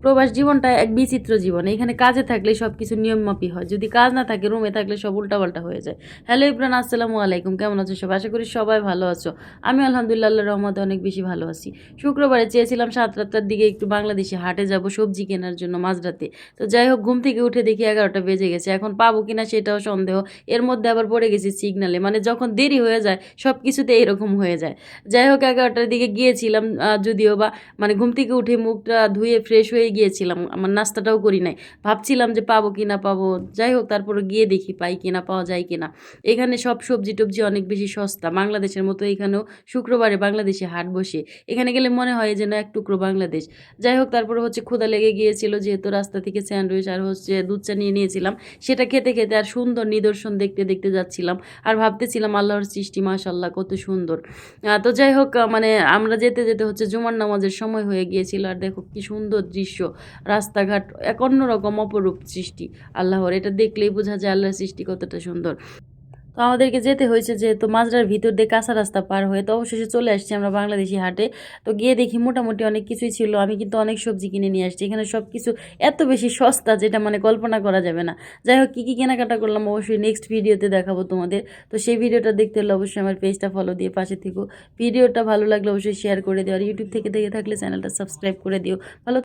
প্রবাস জীবনটা এক বিচিত্র জীবন। এখানে কাজে থাকলে সব কিছু নিয়মমাফিক হয়, যদি কাজ না থাকে রুমে থাকলে সব উল্টাপাল্টা হয়ে যায়। হ্যালো ইব্রান, আসসালামু আলাইকুম, কেমন আছো সব? আশা করি সবাই ভালো আছো। আমি আলহামদুলিল্লাহ আল্লাহর রহমতে অনেক বেশি ভালো আছি। শুক্রবারে চেয়েছিলাম 7-8টার দিকে একটু বাংলাদেশে হাটে যাব সবজি কেনার জন্য মাঝরাতে। তো যাই হোক, ঘুম থেকে উঠে দেখি 11টা বেজে গেছে। এখন পাবো কিনা সেটাও সন্দেহ। এর মধ্যে আবার পড়ে গেছি সিগনালে, মানে যখন দেরি হয়ে যায় সব কিছুতে এরকম হয়ে যায়। যাই হোক, 11টার দিকে গিয়েছিলাম, যদিও বা মানে ঘুম থেকে উঠে মুখটা ধুয়ে ফ্রেশ হয়ে গিয়েছিলাম, আমার নাস্তাটাও করি নাই। ভাবছিলাম যে পাবো কি না পাবো। যাই হোক, তারপরে গিয়ে দেখি পাই কিনা, পাওয়া যায় কিনা। এখানে সব সবজি টবজি অনেক বেশি সস্তা, বাংলাদেশের মতো এখানেও শুক্রবারে বাংলাদেশে হাট বসে। এখানে গেলে মনে হয় যেন এক টুকরো বাংলাদেশ। যাই হোক, তারপরে ক্ষুধা লেগে গিয়েছিল, যেহেতু রাস্তা থেকে স্যান্ডউইচ আর দুধ চা নিয়ে নিয়েছিলাম। সেটা খেতে খেতে আর সুন্দর নিদর্শন দেখতে দেখতে যাচ্ছিলাম, আর ভাবতেছিলাম আল্লাহর সৃষ্টি মাশাআল্লাহ কত সুন্দর। তো যাই হোক, মানে আমরা যেতে যেতে জুমার নামাজের সময় হয়ে গিয়েছিল, আর দেখো কি সুন্দর দৃশ্য, রাস্তাঘাট এক অন্যরকম অপরূপ সৃষ্টি আল্লাহর। এটা দেখলেই বোঝা যায় আল্লাহর সৃষ্টি কতটা সুন্দর। তো আমাদেরকে যেতে হয়েছে যেহেতু মাঝরার ভিতর দিয়ে কাঁচা রাস্তা পার হয়ে, তো অবশেষে চলে আসছি আমরা বাংলাদেশি হাটে। তো গিয়ে দেখি মোটামুটি অনেক কিছুই ছিল, আমি কিন্তু অনেক সবজি কিনে নিয়ে আসছি। এখানে সব কিছু এত বেশি সস্তা যেটা মানে কল্পনা করা যাবে না। যাই হোক, কী কী কেনাকাটা করলাম অবশ্যই নেক্সট ভিডিওতে দেখাবো তোমাদের। তো সেই ভিডিওটা দেখতে হলে অবশ্যই আমার পেজটা ফলো দিয়ে পাশে থেকো। ভিডিওটা ভালো লাগলে অবশ্যই শেয়ার করে দিও, আর ইউটিউব থেকে দেখে থাকলে চ্যানেলটা সাবস্ক্রাইব করে দিও। ভালো